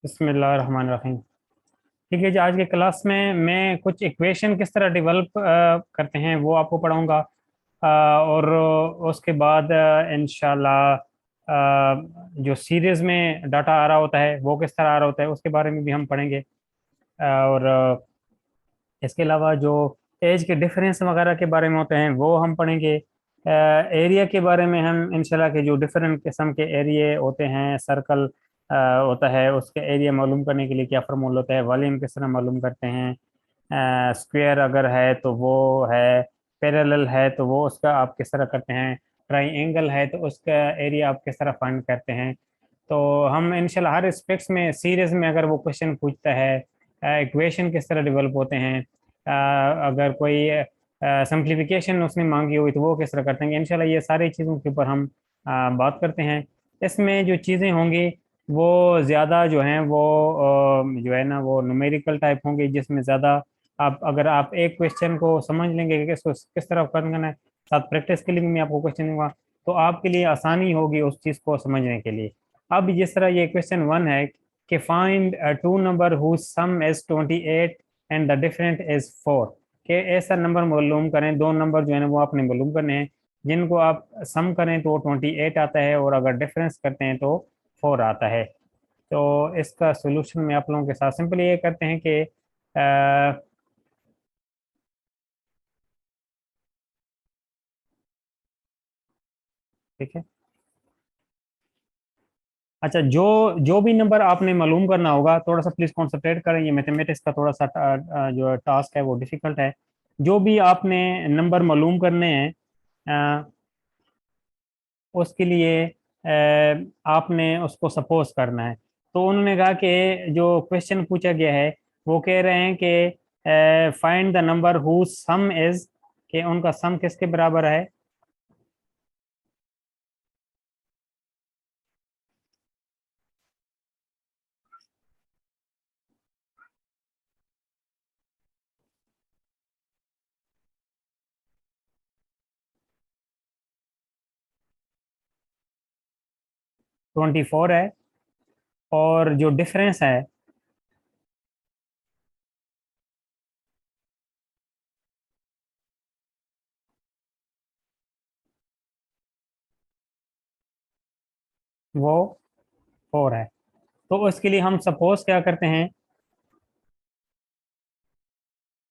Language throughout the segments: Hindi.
बिस्मिल्लाहिर्रहमानिर्रहीम। ठीक है जी, आज के क्लास में मैं कुछ इक्वेशन किस तरह डेवलप करते हैं वो आपको पढ़ाऊंगा। और उसके बाद इंशाल्लाह जो सीरीज में डाटा आ रहा होता है वो किस तरह आ रहा होता है उसके बारे में भी हम पढ़ेंगे। और इसके अलावा जो एज के डिफरेंस वगैरह के बारे में होते हैं वो हम पढ़ेंगे। एरिया के बारे में हम इंशाल्लाह के जो डिफरेंट किस्म के एरिया होते हैं, सर्कल होता है उसके एरिया मालूम करने के लिए क्या फार्मूला होता है, वॉल्यूम किस तरह मालूम करते हैं। स्क्वायर अगर है तो वो है, पैरेलल है तो वो उसका आप किस तरह करते हैं, ट्राइंगल है तो उसका एरिया आप किस तरह फाइंड करते हैं। तो हम इंशाल्लाह हर एस्पेक्ट्स में सीरीज में अगर वो क्वेश्चन पूछता है इक्वेशन किस तरह डेवलप होते हैं, अगर कोई सिंप्लीफिकेशन उसने मांगी हुई तो वो किस तरह करते हैं, इंशाल्लाह ये सारी चीज़ों के ऊपर हम बात करते हैं। इसमें जो चीज़ें होंगी वो ज़्यादा जो हैं वो जो है ना वो न्यूमेरिकल टाइप होंगी, जिसमें ज़्यादा आप अगर आप एक क्वेश्चन को समझ लेंगे कि किसको किस तरह करना है, साथ प्रैक्टिस के लिए भी मैं आपको क्वेश्चन दूंगा, तो आपके लिए आसानी होगी उस चीज़ को समझने के लिए। अब जिस तरह ये क्वेश्चन वन है कि find two number whose sum is 28 and the different is 4, कि ऐसा नंबर मालूम करें, दो नंबर जो है ना वो आपने मालूम करने हैं जिनको आप सम करें तो 28 आता है और अगर डिफरेंस करते हैं तो 4 आता है। तो इसका सोल्यूशन में आप लोगों के साथ सिंपली ये करते हैं कि ठीक है। अच्छा, जो जो भी नंबर आपने मालूम करना होगा, थोड़ा सा प्लीज कॉन्सेंट्रेट करें, ये मैथमेटिक्स का थोड़ा सा जो टास्क है वो डिफिकल्ट है। जो भी आपने नंबर मालूम करने हैं उसके लिए आपने उसको सपोज करना है। तो उन्होंने कहा कि जो क्वेश्चन पूछा गया है वो कह रहे हैं कि find the number who some is, कि उनका सम किसके बराबर है। 24 है और जो डिफरेंस है वो 4 है। तो उसके लिए हम सपोज क्या करते हैं,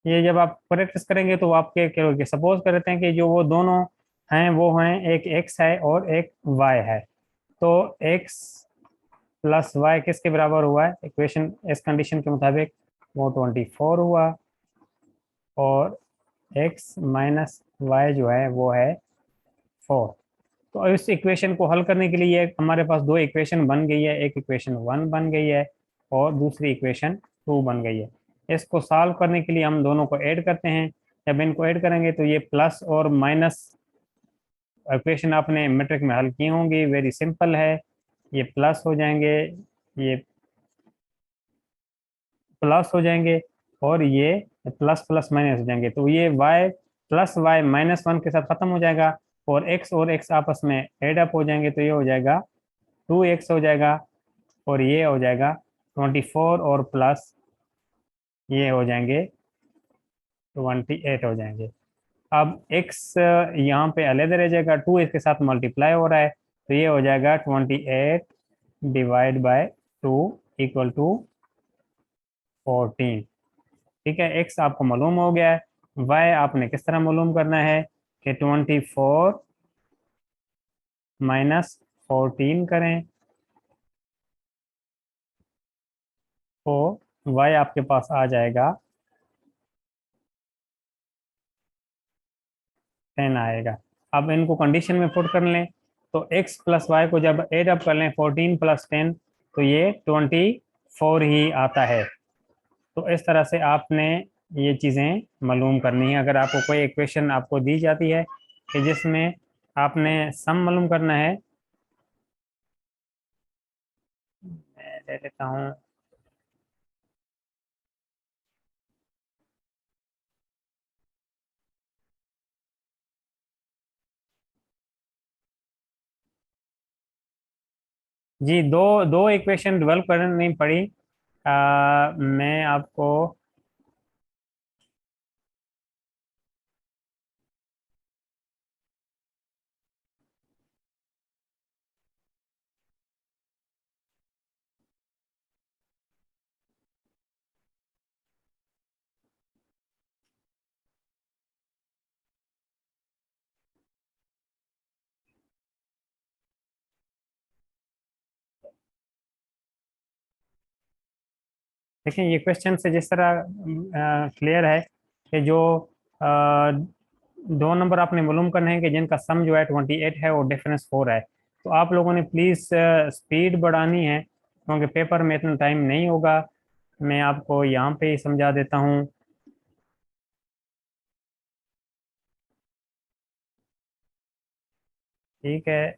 ये जब आप प्रैक्टिस करेंगे तो आप क्या करोगे, सपोज करते हैं कि जो वो दोनों हैं वो हैं, एक एक्स है और एक वाई है। तो एक्स प्लस वाई किसके बराबर हुआ है, इक्वेशन इस कंडीशन के मुताबिक वो 24 हुआ, और एक्स माइनस वाई जो है वो है 4। तो इस इक्वेशन को हल करने के लिए हमारे पास दो इक्वेशन बन गई है, एक इक्वेशन वन बन गई है और दूसरी इक्वेशन टू बन गई है। इसको सॉल्व करने के लिए हम दोनों को ऐड करते हैं। जब इनको ऐड करेंगे तो ये प्लस और माइनस इक्वेशन आपने मेट्रिक में हल की होंगी, वेरी सिंपल है। ये प्लस हो जाएंगे, ये प्लस हो जाएंगे और ये प्लस प्लस माइनस हो जाएंगे, तो ये y plus y minus one के साथ खत्म हो जाएगा और x आपस में एड अप हो जाएंगे, तो ये हो जाएगा 2x हो जाएगा और ये हो जाएगा 24 और प्लस ये हो जाएंगे 28 हो जाएंगे। अब x यहाँ पे अलग रह जाएगा, 2 इसके साथ मल्टीप्लाई हो रहा है, तो ये हो जाएगा 28 डिवाइड बाय 2 इक्वल टू 14। ठीक है, x आपको मालूम हो गया है, y आपने किस तरह मालूम करना है कि 24 माइनस 14 करें तो y आपके पास आ जाएगा 10 आएगा। अब इनको कंडीशन में पुट कर लें, तो x प्लस वाई को जब एड अप कर लें 14 प्लस 10 तो ये 24 ही आता है। तो इस तरह से आपने ये चीज़ें मालूम करनी है। अगर आपको कोई इक्वेशन आपको दी जाती है कि जिसमें आपने सम मालूम करना है, मैं दे देता हूँ। जी, दो दो इक्वेशन डेवलप करनी पड़ी। मैं आपको देखें, ये क्वेश्चन से जिस तरह क्लियर है कि जो अ, दो नंबर आपने मालूम करने हैं कि जिनका सम जो है 28 है और डिफरेंस 4 है। तो आप लोगों ने प्लीज़ स्पीड बढ़ानी है, क्योंकि पेपर में इतना टाइम नहीं होगा। मैं आपको यहाँ पे ही समझा देता हूँ। ठीक है।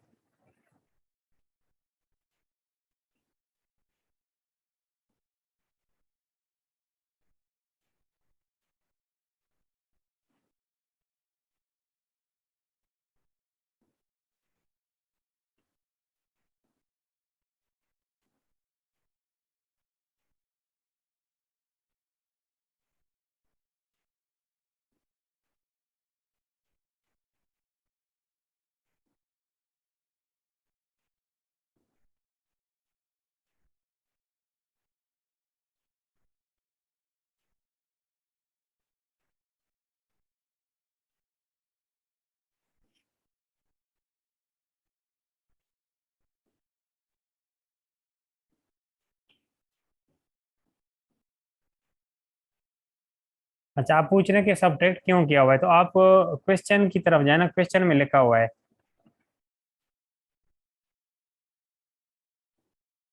अच्छा, आप पूछ रहे हैं कि सब्ट्रैक्ट क्यों किया हुआ है, तो आप क्वेश्चन की तरफ जाए ना, क्वेश्चन में लिखा हुआ है।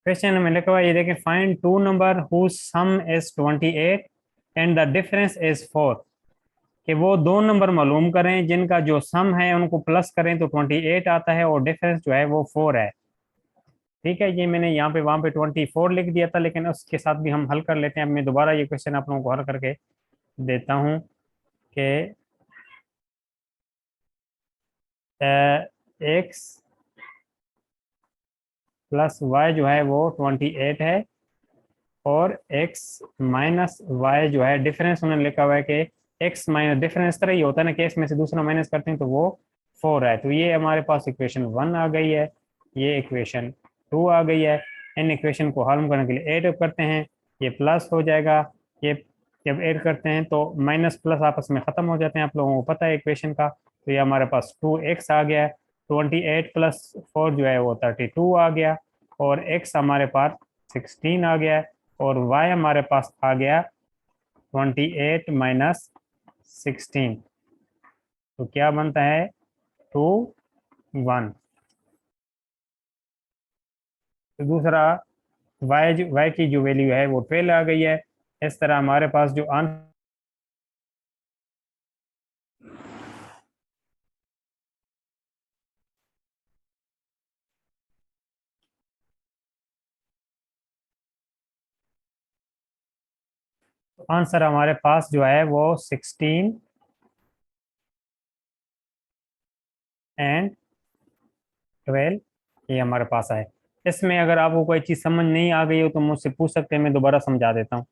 क्वेश्चन में लिखा हुआ है, ये देखें, find two number whose sum is 28 and the difference is 4। कि वो दो नंबर मालूम करें जिनका जो सम है उनको प्लस करें तो 28 आता है और डिफरेंस जो है वो 4 है। ठीक है, ये मैंने यहाँ पे वहाँ पे 24 लिख दिया था, लेकिन उसके साथ भी हम हल कर लेते हैं। अब मैं दोबारा ये क्वेश्चन आप लोगों को हल करके देता हूँ कि एक्स प्लस वाई जो है वो 28 है, और x माइनस वाई जो है डिफरेंस उन्होंने लिखा हुआ है कि x माइनस डिफरेंस तरह ही होता है ना कि x में से दूसरा माइनस करते हैं तो वो 4 है। तो ये हमारे पास इक्वेशन 1 आ गई है, ये इक्वेशन 2 आ गई है। इन इक्वेशन को हल करने के लिए ऐड करते हैं, ये प्लस हो जाएगा। ये जब ऐड करते हैं तो माइनस प्लस आपस में ख़त्म हो जाते हैं, आप लोगों को पता है इक्वेशन का। तो ये हमारे पास 2x आ गया है, 28 प्लस 4 जो है वो 32 आ गया, और x हमारे पास 16 आ गया है, और y हमारे पास आ गया 28 माइनस 16। तो क्या बनता है, 2 1। तो दूसरा y की जो वैल्यू है वो 12 आ गई है। इस तरह हमारे पास जो आंसर हमारे पास जो है वो 16 एंड 12 ये हमारे पास है। इसमें अगर आपको कोई चीज़ समझ नहीं आ गई हो तो मुझसे पूछ सकते हैं, मैं दोबारा समझा देता हूँ।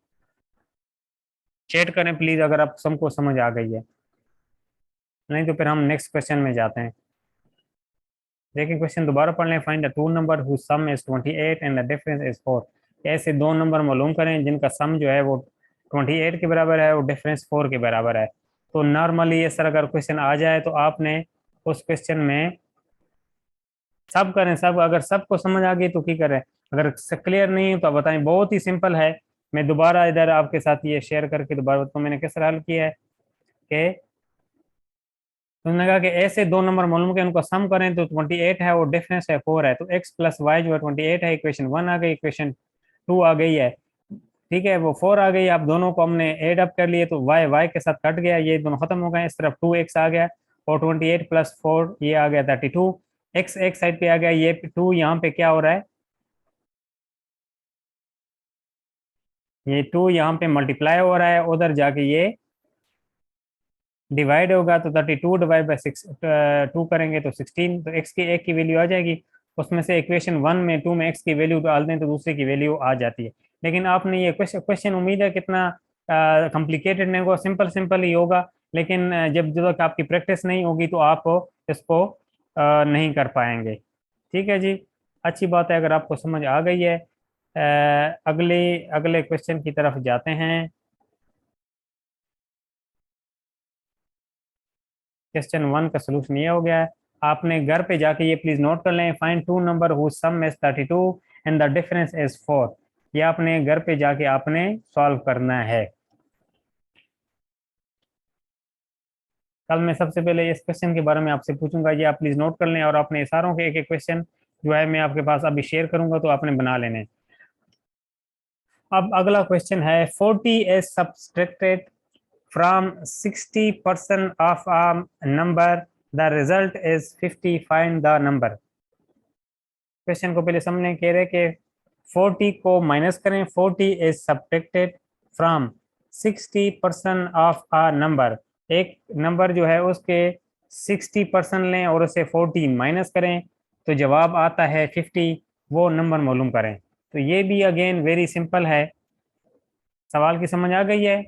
चैट करें प्लीज़ अगर आप सबको समझ आ गई है, नहीं तो फिर हम नेक्स्ट क्वेश्चन में जाते हैं। देखिए, क्वेश्चन दोबारा पढ़ लें। Find the two number whose sum is 28 and the difference is 4। ऐसे दो नंबर मालूम करें जिनका सम जो है वो 28 के बराबर है और डिफरेंस 4 के बराबर है। तो नॉर्मली इस तरह अगर क्वेश्चन आ जाए तो आपने उस क्वेश्चन में सब करें, सब अगर सबको समझ आ गई तो क्या करें, अगर क्लियर नहीं है तो आप बताएं। बहुत ही सिंपल है, मैं दोबारा इधर आपके साथ ये शेयर करके दोबारा तो मैंने किस तरह हल किया है कि तुमने कहा कि ऐसे दो नंबर मालूम के उनको सम करें तो 28 है और डिफरेंस है 4 है। तो x प्लस वाई जो है 28 है, इक्वेशन 1 आ गई, इक्वेशन 2 आ गई है। ठीक है, वो 4 आ गई, आप दोनों को हमने एड अप कर लिए तो y के साथ कट गया, ये दोनों खत्म हो गए। इस तरफ 2x आ गया और 28 प्लस 4 ये आ गया 32। x एक साइड पे आ गया, ये 2 यहाँ पे क्या हो रहा है, ये 2 यहाँ पे मल्टीप्लाई हो रहा है, उधर जाके ये डिवाइड होगा। तो 32 डिवाइड बाई 2 करेंगे तो 16। तो x की एक की वैल्यू आ जाएगी, उसमें से इक्वेशन 1 में 2 में x की वैल्यू डाल दें तो दूसरे की वैल्यू आ जाती है। लेकिन आपने ये क्वेश्चन उम्मीद है कितना कॉम्प्लिकेटेड नहीं होगा, सिंपल सिंपल ही होगा। लेकिन जब तक आपकी प्रैक्टिस नहीं होगी तो आप इसको नहीं कर पाएंगे। ठीक है जी, अच्छी बात है अगर आपको समझ आ गई है। अगले अगले क्वेश्चन की तरफ जाते हैं। क्वेश्चन 1 का सोल्यूशन ये हो गया है। आपने घर पे जाके ये प्लीज नोट कर लें, find two number whose sum is 32 and the difference is 4। ये आपने घर पे जाके आपने सॉल्व करना है। कल मैं सबसे पहले इस क्वेश्चन के बारे में आपसे पूछूंगा, ये आप प्लीज नोट कर लें, और अपने सारों के एक एक क्वेश्चन जो है मैं आपके पास अभी शेयर करूंगा तो आपने बना लेने हैं। अब अगला क्वेश्चन है, 40 is subtracted from 60% of a number, the result is 50, find the number। Question को पहले समझने कह रहे कि 40 को माइनस करें, 40 is subtracted from 60% of a number. एक नंबर जो है उसके 60% लें और उसे 40 माइनस करें तो जवाब आता है 50। वो नंबर मालूम करें। तो ये भी अगेन वेरी सिंपल है। सवाल की समझ आ गई है?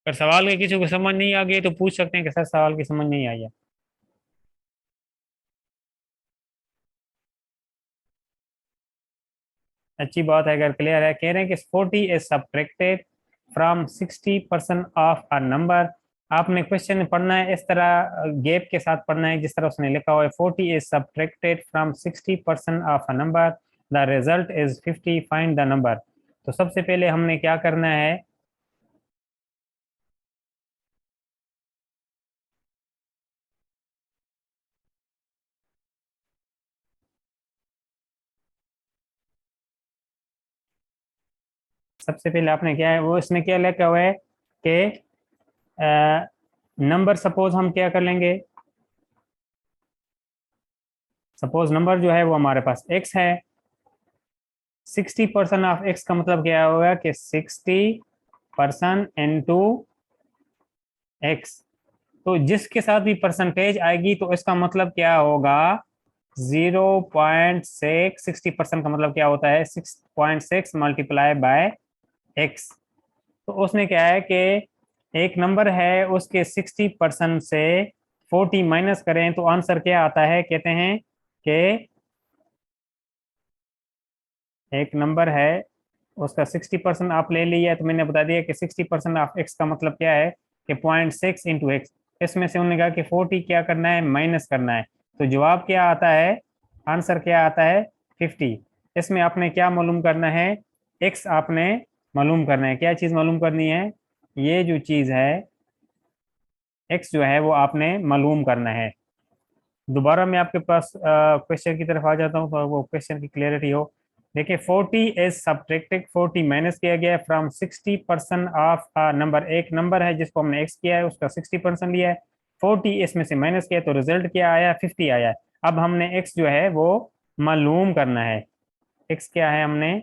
अगर सवाल के किसी को समझ नहीं आ गई तो पूछ सकते हैं कि सर सवाल की समझ नहीं आई है। अच्छी बात है अगर क्लियर है। कह रहे हैं कि 40 is subtracted from 60% of a number. आपने क्वेश्चन पढ़ना है इस तरह गैप के साथ पढ़ना है जिस तरह उसने लिखा हुआ है, 40 is subtracted from 60% of a number, the result is 50, find the number. तो सबसे पहले हमने क्या करना है, सबसे पहले आपने क्या है वो इसमें क्या लिखा हुआ है कि नंबर, सपोज हम क्या कर लेंगे, सपोज नंबर जो है वो हमारे पास x है। 60% ऑफ x का मतलब क्या होगा कि 60% इंटू एक्स। तो जिसके साथ भी परसेंटेज आएगी तो इसका मतलब क्या होगा, 0.6। 60% का मतलब क्या होता है, 6.6 मल्टीप्लाई बाय एक्स। तो उसने क्या है कि एक नंबर है उसके 60% से 40 माइनस करें तो आंसर क्या आता है, कहते हैं कि एक नंबर है उसका 60% आप ले लिया, तो मैंने बता दिया कि 60% ऑफ एक्स का मतलब क्या है कि 0.6 इंटू एक्स। इसमें से उन्होंने कहा कि 40 क्या करना है, माइनस करना है। तो जवाब क्या आता है, आंसर क्या आता है, 50। इसमें आपने क्या मालूम करना है, एक्स आपने मालूम करना है। क्या चीज़ मालूम करनी है, ये जो चीज़ है एक्स जो है वो आपने मालूम करना है। दोबारा मैं आपके पास क्वेश्चन की तरफ आ जाता हूँ तो वो क्वेश्चन की क्लियरिटी हो। देखिए 40 इज सब्ट्रैक्टेड, 40 माइनस किया गया है फ्रॉम 60% ऑफ नंबर। एक नंबर है जिसको हमने एक्स किया है उसका 60% लिया है, 40 इसमें से माइनस किया तो रिजल्ट क्या आया, 50 आया है। अब हमने एक्स जो है वो मालूम करना है। एक्स क्या है हमने,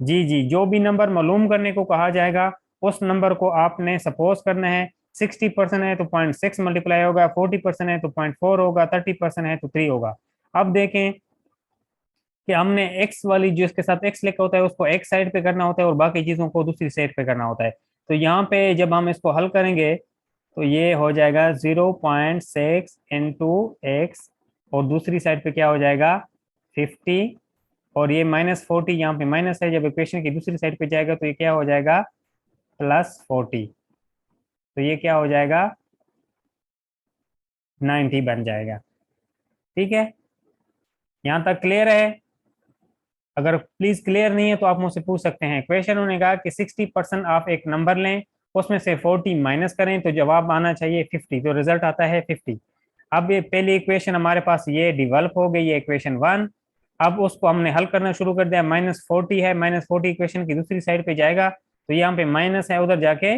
जी जी, जो भी नंबर मालूम करने को कहा जाएगा उस नंबर को आपने सपोज करना है। 60% है तो 0.6 मल्टीप्लाई होगा, 40% है तो 0.4 होगा, 30% है तो 3 होगा। अब देखें कि हमने एक्स वाली जो इसके साथ एक्स लिखा होता है उसको एक साइड पे करना होता है और बाकी चीज़ों को दूसरी साइड पे करना होता है। तो यहाँ पे जब हम इसको हल करेंगे तो ये हो जाएगा 0.6 इंटू एक्स, और दूसरी साइड पे क्या हो जाएगा, 50। और ये -40 यहाँ पे माइनस है, जब इक्वेशन की दूसरी साइड पे जाएगा तो ये क्या हो जाएगा, +40। तो ये क्या हो जाएगा, 90 बन जाएगा। ठीक है, यहाँ तक क्लियर है? अगर प्लीज क्लियर नहीं है तो आप मुझसे पूछ सकते हैं। क्वेश्चन उन्होंने कहा कि 60% आप एक नंबर लें उसमें से 40 माइनस करें तो जवाब आना चाहिए 50, तो रिजल्ट आता है 50। अब ये पहली इक्वेशन हमारे पास ये डिवेल्प हो गई है, इक्वेशन 1। अब उसको हमने हल करना शुरू कर दिया, -40 है, -40 इक्वेशन की दूसरी साइड पे जाएगा तो यहाँ पे माइनस है, उधर जाके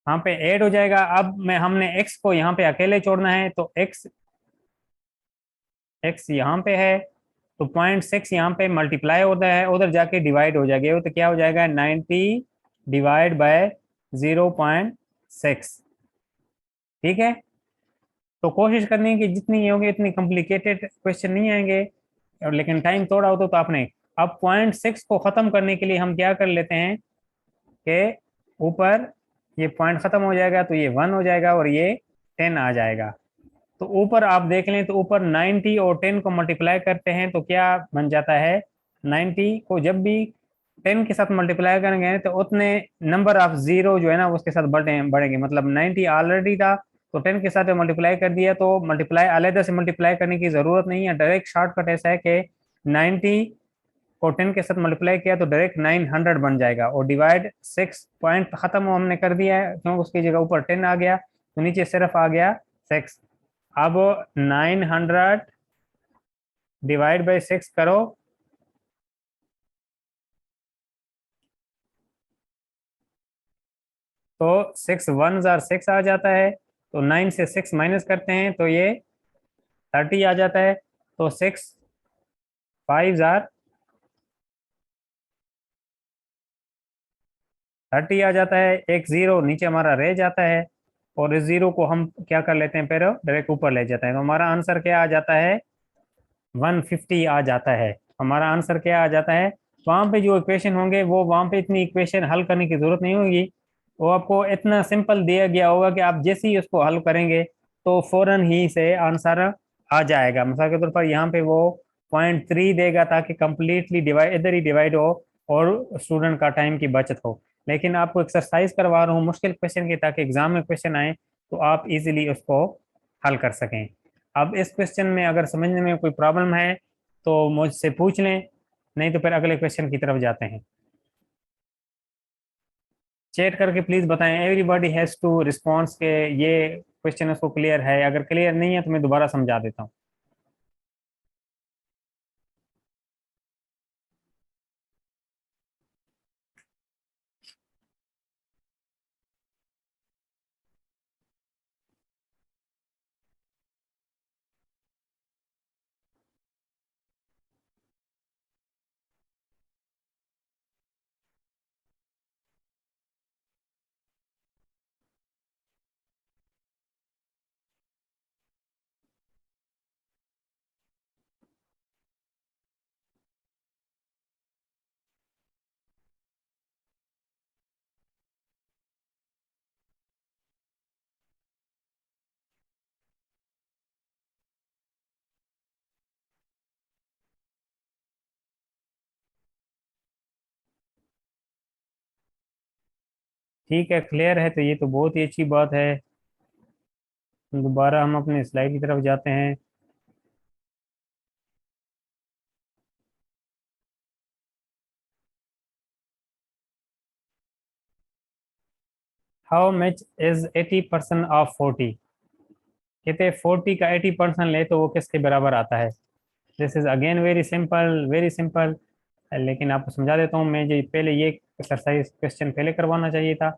यहाँ पे ऐड हो जाएगा। अब मैं हमने एक्स को यहाँ पे अकेले छोड़ना है तो एक्स एक्स यहाँ पे है तो 0.6 यहाँ पे मल्टीप्लाई होता है, उधर जाके डिवाइड हो जाएगा, तो क्या हो जाएगा 90 डिवाइड बाय 0.6। ठीक है, तो कोशिश करनी है कि जितनी ये होंगे इतनी कॉम्प्लिकेटेड क्वेश्चन नहीं आएंगे, और लेकिन टाइम थोड़ा हो तो आपने, अब 0.6 को खत्म करने के लिए हम क्या कर लेते हैं कि ऊपर ये पॉइंट खत्म हो जाएगा तो ये 1 हो जाएगा और ये 10 आ जाएगा। तो ऊपर आप देख लें तो ऊपर 90 और 10 को मल्टीप्लाई करते हैं तो क्या बन जाता है, 90 को जब भी 10 के साथ मल्टीप्लाई करेंगे तो उतने नंबर ऑफ जीरो जो है ना उसके साथ बढ़ेंगे, मतलब 90 ऑलरेडी था तो 10 के साथ मल्टीप्लाई कर दिया, तो मल्टीप्लाई अलग से मल्टीप्लाई करने की जरूरत नहीं है, डायरेक्ट शॉर्टकट ऐसा है कि 90 को 10 के साथ मल्टीप्लाई किया तो डायरेक्ट 900 बन जाएगा, और डिवाइड 6 पॉइंट खत्म हमने कर दिया है क्योंकि उसकी जगह ऊपर 10 आ गया तो नीचे सिर्फ आ गया 6। अब 900 डिवाइड बाई 6 करो, तो 6 1 जार 6 आ जाता है, तो 9 से 6 माइनस करते हैं तो ये 30 आ जाता है, तो 6 5 जार 30 आ जाता है, एक जीरो नीचे हमारा रह जाता है, और इस जीरो को हम क्या कर लेते हैं फिर डायरेक्ट ऊपर ले जाते हैं, तो हमारा आंसर क्या आ जाता है 150 आ जाता है। हमारा आंसर क्या आ जाता है, वहां पे जो इक्वेशन होंगे वो वहां पे इतनी इक्वेशन हल करने की जरूरत नहीं होगी, वो आपको इतना सिंपल दिया गया होगा कि आप जैसे ही उसको हल करेंगे तो फौरन ही से आंसर आ जाएगा। मिसाल के तौर पर यहाँ पे वो 0.3 देगा ताकि कंप्लीटली डिवाइड इधर ही डिवाइड हो और स्टूडेंट का टाइम की बचत हो, लेकिन आपको एक्सरसाइज करवा रहा हूँ मुश्किल क्वेश्चन की ताकि एग्जाम में क्वेश्चन आए तो आप इजीली उसको हल कर सकें। अब इस क्वेश्चन में अगर समझने में कोई प्रॉब्लम है तो मुझसे पूछ लें, नहीं तो फिर अगले क्वेश्चन की तरफ जाते हैं। चैट करके प्लीज बताएं, एवरीबॉडी हैज टू रिस्पॉन्स के ये क्वेश्चन उसको क्लियर है, अगर क्लियर नहीं है तो मैं दोबारा समझा देता हूँ। ठीक है, क्लियर है तो ये तो बहुत ही अच्छी बात है। दोबारा हम अपने स्लाइड की तरफ जाते हैं। हाउ मच इज 80% ऑफ 40, कहते हैं 40 का 80% ले तो वो किसके बराबर आता है। This is again very simple, very simple, लेकिन आपको समझा देता हूँ मैं, जो पहले ये एक्सरसाइज क्वेश्चन पहले करवाना चाहिए था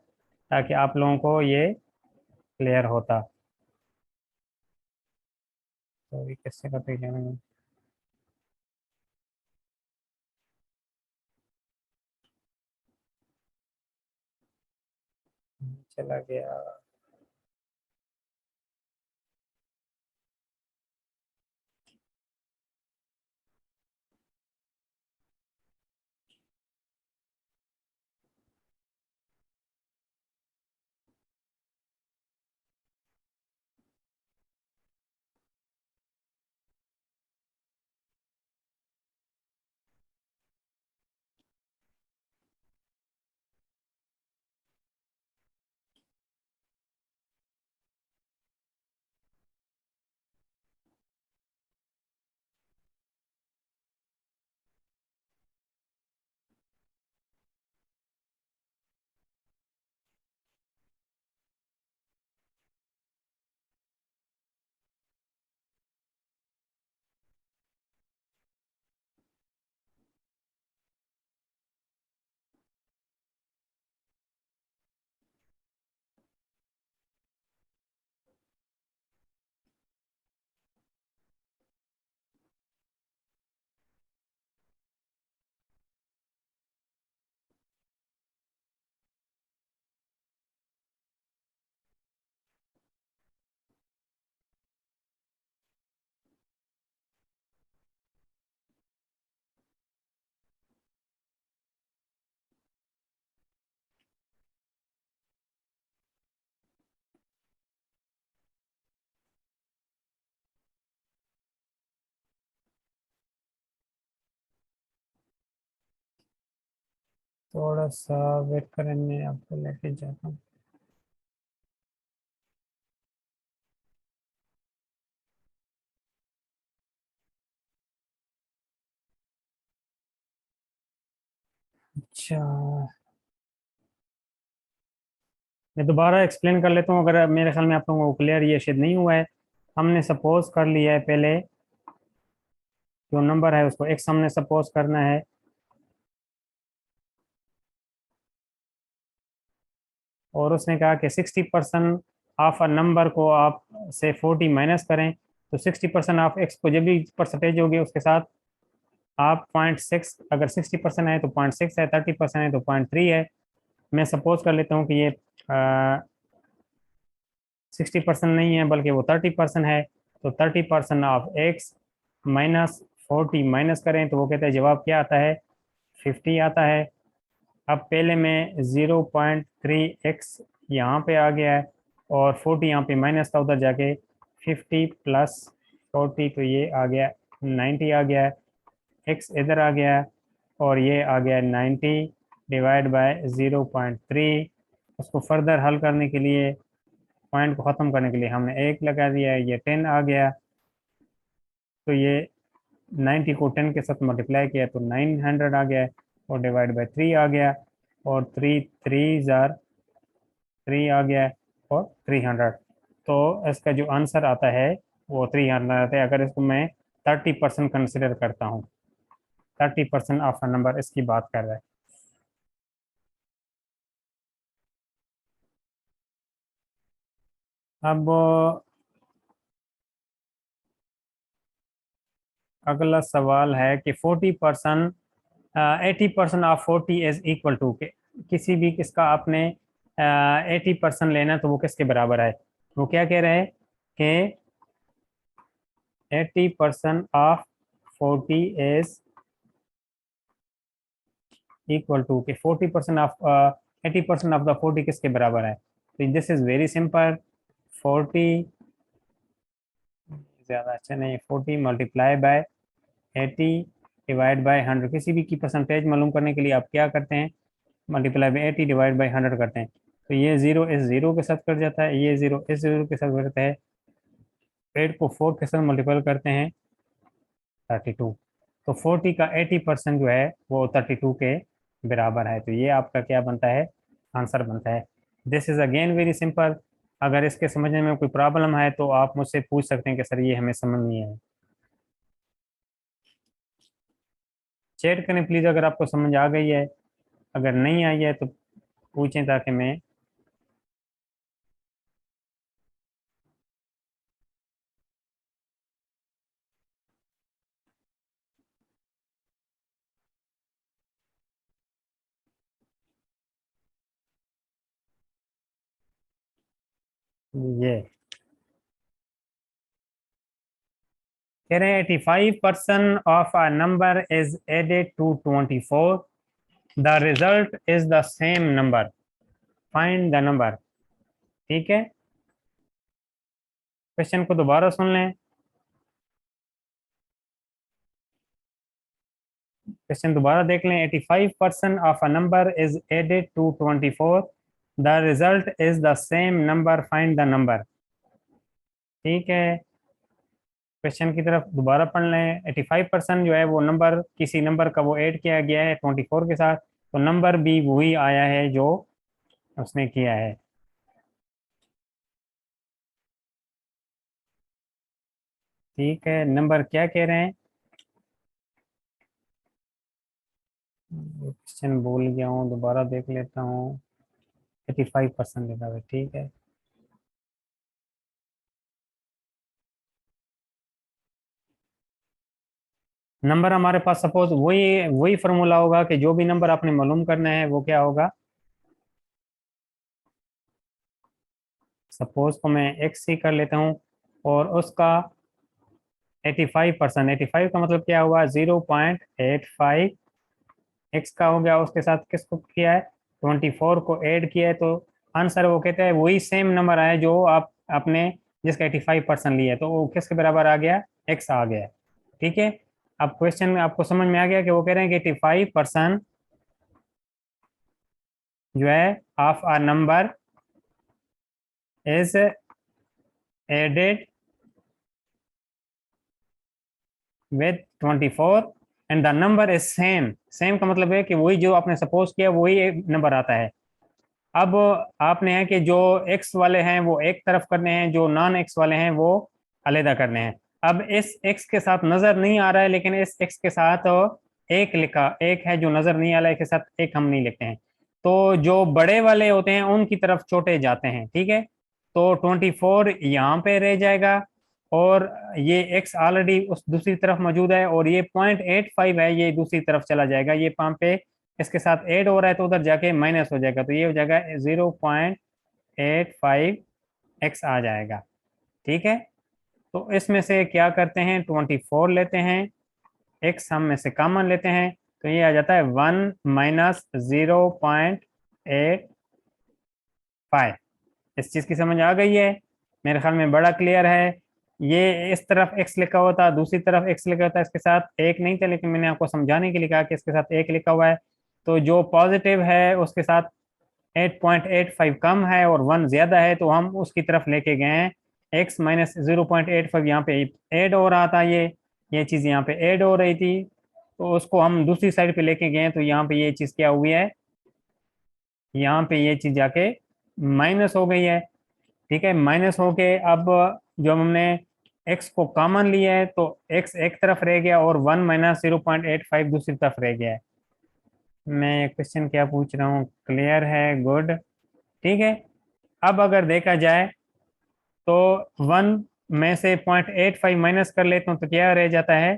ताकि आप लोगों को ये क्लियर होता। तो ये कैसे करते हैं, चला गया। थोड़ा सा वेट करें, मैं आपको लेके जाता हूँ। अच्छा, मैं दोबारा एक्सप्लेन कर लेता हूँ, अगर मेरे ख्याल में आप लोगों को क्लियर ये शायद नहीं हुआ है। हमने सपोज कर लिया है, पहले जो नंबर है उसको एक्स हमने सपोज करना है, और उसने कहा कि 60% ऑफ अ नंबर को आप से 40 माइनस करें, तो 60% ऑफ एक्स को जब भी परसेंटेज होगी उसके साथ आप 0.6, अगर 60% है तो 0.6 है, 30% है तो 0.3 है। मैं सपोज कर लेता हूँ कि ये 60% नहीं है बल्कि वो 30% है, तो 30% ऑफ एक्स माइनस 40 माइनस करें तो वो कहते हैं जवाब क्या आता है, 50 आता है। अब पहले में 0.3x यहाँ पे आ गया है और 40 यहाँ पे माइनस था, उधर जाके 50 प्लस 40, तो ये आ गया 90 आ गया है, x इधर आ गया है और ये आ गया 90 डिवाइड बाय 0.3। उसको फर्दर हल करने के लिए, पॉइंट को ख़त्म करने के लिए हमने एक लगा दिया है, ये 10 आ गया। तो ये 90 को 10 के साथ मल्टीप्लाई किया तो 900 आ गया है, और डिवाइड बाय 3 आ गया, और 3 आ गया है, और 300। तो इसका जो आंसर आता है वो 300 आता है, अगर इसको मैं 30% कंसिडर करता हूँ। 30% ऑफ अ नंबर इसकी बात कर रहा है। अब अगला सवाल है कि 40%, 80% ऑफ 40 इज इक्वल टू के, किसी भी किसका आपने 80% लेना तो वो किसके बराबर है। वो क्या कह रहे हैं कि 80% ऑफ 40 इज इक्वल टू के 40% ऑफ 80% ऑफ द 40 किसके बराबर है। तो दिस इज वेरी सिंपल, 40 ज़्यादा अच्छा नहीं, 40 मल्टीप्लाई बाय 80 डिवाइड बाय 100। किसी भी की परसेंटेज मालूम करने के लिए आप क्या करते हैं, मल्टीप्लाई बाई 80 डिवाइड बाई 100 करते हैं। तो ये जीरो इस जीरो के साथ कट जाता है, ये जीरो इस जीरो के साथ कट जाता है, 8 को 4 के साथ मल्टीपल करते हैं 32। तो 40 का 80% जो है वो 32 के बराबर है। तो ये आपका क्या बनता है, आंसर बनता है। This is again very simple. अगर इसके समझने में कोई प्रॉब्लम है तो आप मुझसे पूछ सकते हैं कि सर ये हमें समझ नहीं है। चेक करें प्लीज़ अगर आपको समझ आ गई है, अगर नहीं आई है तो पूछें ताकि मैं, ये कह रहे हैं 85% of a number is added to 24, the result is the same number, find the number. ठीक है, क्वेश्चन को दोबारा सुन लें। क्वेश्चन दोबारा देख लें। 85% of a number is added to 24, the result is the same number, find the number. ठीक है, क्वेश्चन की तरफ दोबारा पढ़ लें। 85% जो है वो नंबर, किसी नंबर का वो ऐड किया गया है 24 के साथ, तो नंबर भी वही आया है जो उसने किया है। ठीक है, नंबर क्या कह रहे हैं, क्वेश्चन भूल गया हूँ, दोबारा देख लेता हूँ। 85% लिखा हुआ है, ठीक है। नंबर हमारे पास सपोज वही वही फॉर्मूला होगा कि जो भी नंबर आपने मालूम करना है वो क्या होगा। सपोज को मैं एक्स ही कर लेता हूँ, और उसका 85%, 85 का मतलब क्या हुआ, 0.85 एक्स का हो गया, उसके साथ किसको किया है, 24 को ऐड किया है, तो आंसर वो कहते हैं वही सेम नंबर आया जो आप आपने जिसका 85% लिया है, तो वो किसके बराबर आ गया, एक्स आ गया। ठीक है, अब क्वेश्चन में आपको समझ में आ गया कि वो कह रहे हैं कि 85% जो है of a number is added with 24 and the number is same. Same का मतलब है कि वही जो आपने सपोज किया वही नंबर आता है। अब आपने है कि जो एक्स वाले हैं वो एक तरफ करने हैं, जो नॉन एक्स वाले हैं वो अलहदा करने हैं। अब इस एक्स के साथ नजर नहीं आ रहा है, लेकिन इस एक्स के साथ एक लिखा, एक है जो नजर नहीं आ रहा है, के साथ एक हम नहीं लिखते हैं। तो जो बड़े वाले होते हैं उनकी तरफ छोटे जाते हैं, ठीक है। तो 24 यहाँ पे रह जाएगा, और ये एक्स ऑलरेडी उस दूसरी तरफ मौजूद है, और ये 0.85 है, ये दूसरी तरफ चला जाएगा। ये वहाँ पे इसके साथ ऐड हो रहा है तो उधर जाके माइनस हो जाएगा, तो ये हो जाएगा 0.85 एक्स आ जाएगा, ठीक है। तो इसमें से क्या करते हैं, 24 लेते हैं, एक्स हम में से कॉमन लेते हैं, तो ये आ जाता है 1 माइनस 0.85। इस चीज की समझ आ गई है? मेरे ख्याल में बड़ा क्लियर है। ये इस तरफ एक्स लिखा हुआ था, दूसरी तरफ एक्स लिखा हुआ था, इसके साथ एक नहीं था, लेकिन मैंने आपको समझाने के लिए कहा कि इसके साथ एक लिखा हुआ है। तो जो पॉजिटिव है उसके साथ 8.85 कम है और 1 ज्यादा है, तो हम उसकी तरफ लेके गए हैं। एक्स माइनस 0.85 यहाँ पे ऐड हो रहा था, ये चीज़ यहाँ पे ऐड हो रही थी, तो उसको हम दूसरी साइड पे लेके गए, तो यहाँ पे ये चीज़ क्या हुई है, यहाँ पे ये चीज़ जाके माइनस हो गई है, ठीक है। माइनस होके अब जो हमने एक्स को कॉमन लिया है, तो एक्स एक तरफ रह गया और 1 माइनस 0.85 दूसरी तरफ रह गया है। मैं क्वेश्चन क्या पूछ रहा हूँ, क्लियर है? गुड, ठीक है। अब अगर देखा जाए तो 1 में से 0.85 माइनस कर लेता हूँ तो क्या रह जाता है,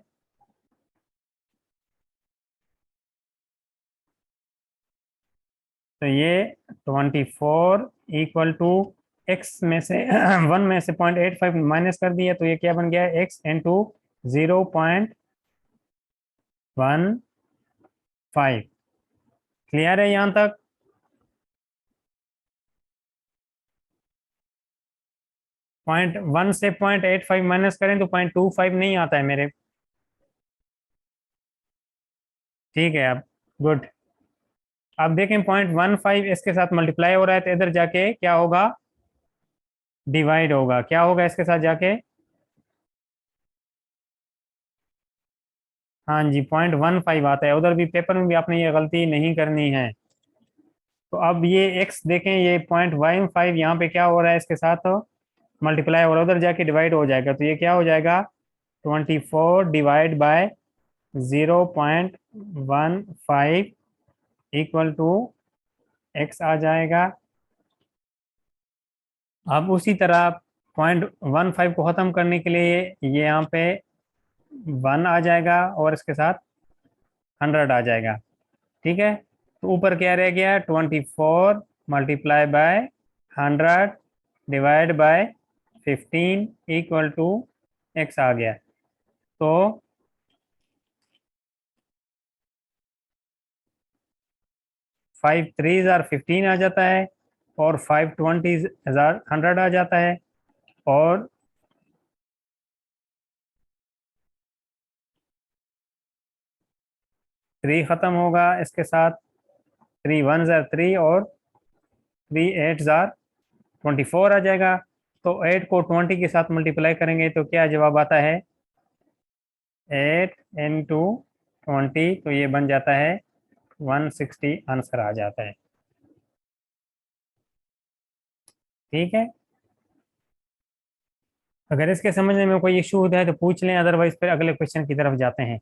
तो ये 24 इक्वल टू एक्स में से 1 में से 0.85 माइनस कर दिया, तो ये क्या बन गया, एक्स इंटू 0.15। क्लियर है यहाँ तक? 0.1 से 0.85 माइनस करें तो 0.25 नहीं आता है मेरे, ठीक है। अब गुड। अब देखें 0.15 इसके साथ मल्टीप्लाई हो रहा है, तो इधर जाके क्या होगा, डिवाइड होगा। क्या होगा इसके साथ जाके, हाँ जी 0.15 आता है। उधर भी पेपर में भी आपने ये गलती नहीं करनी है। तो अब ये एक्स देखें, ये 0.15 यहाँ पे क्या हो रहा है, इसके साथ मल्टीप्लाई हो रहा है, उधर जाके डिवाइड हो जाएगा, तो ये क्या हो जाएगा, 24 divide by 0.15 equal to X आ जाएगा। अब उसी तरह 0.15 को ख़त्म करने के लिए ये यहाँ पे 1 आ जाएगा और इसके साथ 100 आ जाएगा, ठीक है। तो ऊपर क्या रह गया, 24 multiply by 100 divide by 15 equal to X आ गया। तो 5 3 15 आ जाता है, और 5 20 100 आ जाता है, और 3 खत्म होगा इसके साथ, 3 1 3 और 3 8 24 आ जाएगा। तो 8 को 20 के साथ मल्टीप्लाई करेंगे तो क्या जवाब आता है, 8 इंटू 20, तो ये बन जाता है 160 आंसर आ जाता है, ठीक है। अगर इसके समझने में कोई इशू होता है तो पूछ लें, अदरवाइज फिर अगले क्वेश्चन की तरफ जाते हैं।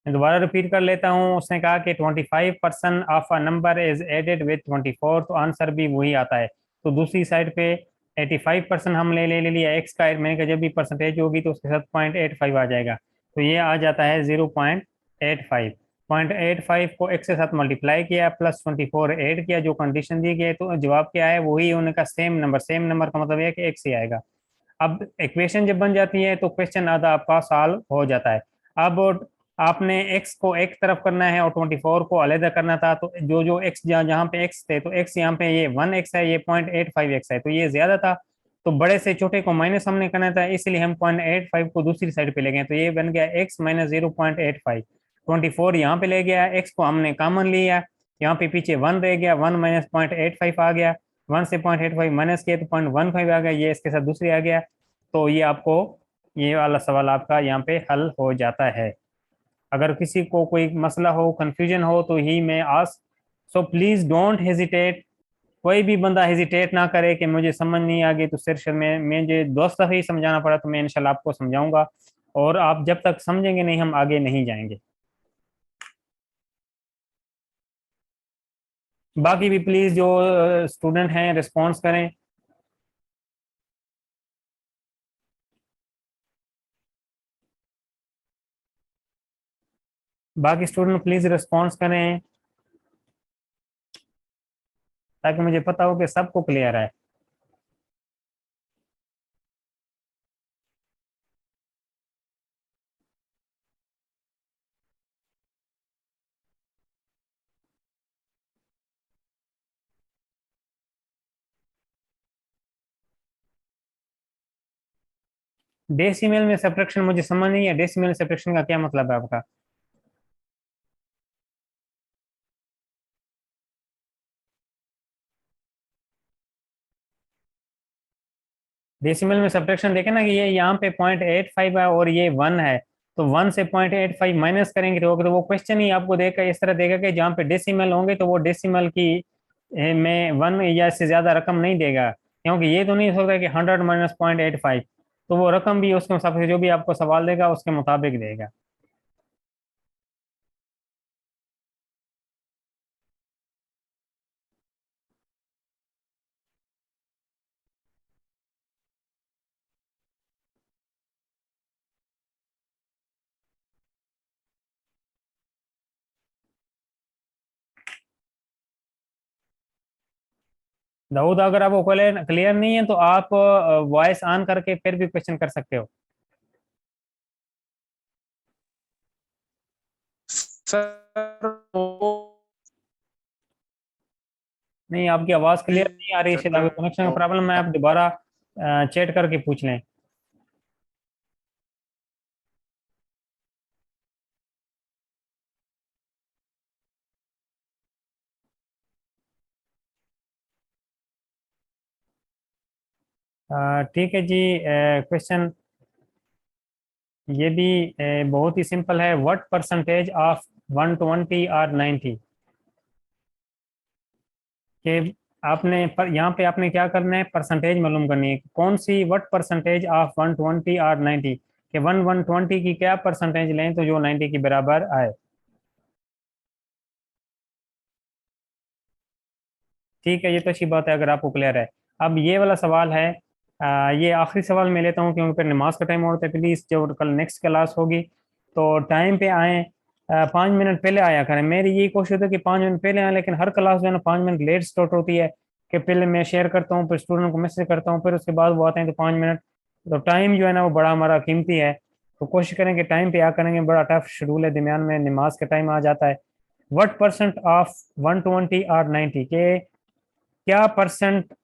मैं दोबारा रिपीट कर लेता हूँ। उसने कहा कि 25% of a number is added with 24, तो आंसर भी वही आता है। तो दूसरी साइड पे 85% हम ले लिया एक्स का, मैंने कहा जब भी परसेंटेज होगी तो उसके साथ 0.85 आ जाएगा, तो ये आ जाता है 0.85। 0.85 को एक्स के साथ मल्टीप्लाई किया, प्लस 24 ऐड किया, जो कंडीशन दी गई है, तो जवाब क्या है, वही उनका सेम नंबर का मतलब है कि एक्स ही आएगा। अब इक्वेशन जब बन जाती है तो क्वेश्चन आधा आपका सॉल्व हो जाता है। अब आपने एक्स को एक तरफ करना है और 24 को अलहदा करना था, तो जो जो एक्स जहाँ पे एक्स थे, तो एक्स यहाँ पे ये 1 एक्स है, ये 0.85 एक्स है, तो ये ज्यादा था, तो बड़े से छोटे को माइनस हमने करना था, इसलिए हम 0.85 को दूसरी साइड पे ले गए, तो ये बन गया एक्स माइनस 0.85। 24 यहाँ पे ले गया, एक्स को हमने कॉमन लिया, यहाँ पे पीछे 1 रह गया, 1 माइनस 0.85 आ गया, 1 से 0.85 माइनस किया तो 0.15 आ गया, ये इसके साथ दूसरी आ गया। तो ये आपको ये वाला सवाल आपका यहाँ पे हल हो जाता है। अगर किसी को कोई मसला हो, कंफ्यूजन हो तो ही मैं ask, so please don't hesitate. कोई भी बंदा हेजिटेट ना करे कि मुझे समझ नहीं आ गई तो सिर्फ मैं मुझे दोस्त ही समझाना पड़ा तो मैं इंशाल्लाह आपको समझाऊंगा, और आप जब तक समझेंगे नहीं हम आगे नहीं जाएंगे। बाकी भी प्लीज जो स्टूडेंट हैं रिस्पॉन्स करें। बाकी स्टूडेंट प्लीज रिस्पॉन्स करें ताकि मुझे पता हो कि सबको क्लियर है। डेसिमल में सब्ट्रैक्शन मुझे समझ नहीं है, डेसिमल सब्ट्रैक्शन का क्या मतलब है आपका? डेसिमल में सब्ट्रैक्शन देखें ना कि ये यहाँ पे 0.85 है और ये 1 है, तो 1 से 0.85 माइनस करेंगे तो वो क्वेश्चन ही आपको देगा इस तरह देगा कि जहाँ पे डेसिमल होंगे तो वो डेसिमल की में 1 या इससे ज्यादा रकम नहीं देगा, क्योंकि ये तो नहीं हो सकता कि 100 माइनस 0.85, तो वो रकम भी उसके हिसाब से जो भी आपको सवाल देगा उसके मुताबिक देगा। दाऊद, अगर आपको क्लियर क्लियर नहीं है तो आप वॉइस ऑन करके फिर भी क्वेश्चन कर सकते हो। सर नहीं, आपकी आवाज़ क्लियर नहीं आ रही, शायद आपके कनेक्शन का प्रॉब्लम है, आप दोबारा चैट करके पूछ लें। ठीक है जी। क्वेश्चन ये भी बहुत ही सिंपल है। व्हाट परसेंटेज ऑफ 120 और 90 के आपने यहाँ पे आपने क्या करना है, परसेंटेज मालूम करनी है कौन सी, व्हाट परसेंटेज ऑफ 120 और 90 के 120 की क्या परसेंटेज लें तो जो 90 के बराबर आए। ठीक है, ये तो अच्छी बात है अगर आपको क्लियर है। अब ये वाला सवाल है, ये आखिरी सवाल मैं लेता हूँ क्योंकि फिर नमाज का टाइम होता है। प्लीज़ जो कल नेक्स्ट क्लास होगी तो टाइम पे आएँ, 5 मिनट पहले आया करें। मेरी यही कोशिश होती है कि 5 मिनट पहले आए, लेकिन हर क्लास जो है ना 5 मिनट लेट स्टार्ट होती है कि पहले मैं शेयर करता हूँ, फिर स्टूडेंट को मैसेज करता हूँ, फिर उसके बाद वो आते हैं तो 5 मिनट, तो टाइम जो है ना वो बड़ा हमारा कीमती है। तो कोशिश करें कि टाइम पे आ करेंगे, बड़ा टफ शेड्यूल है, दरमियान में नमाज का टाइम आ जाता है। व्हाट परसेंट ऑफ 120 और 90 के क्या परसेंट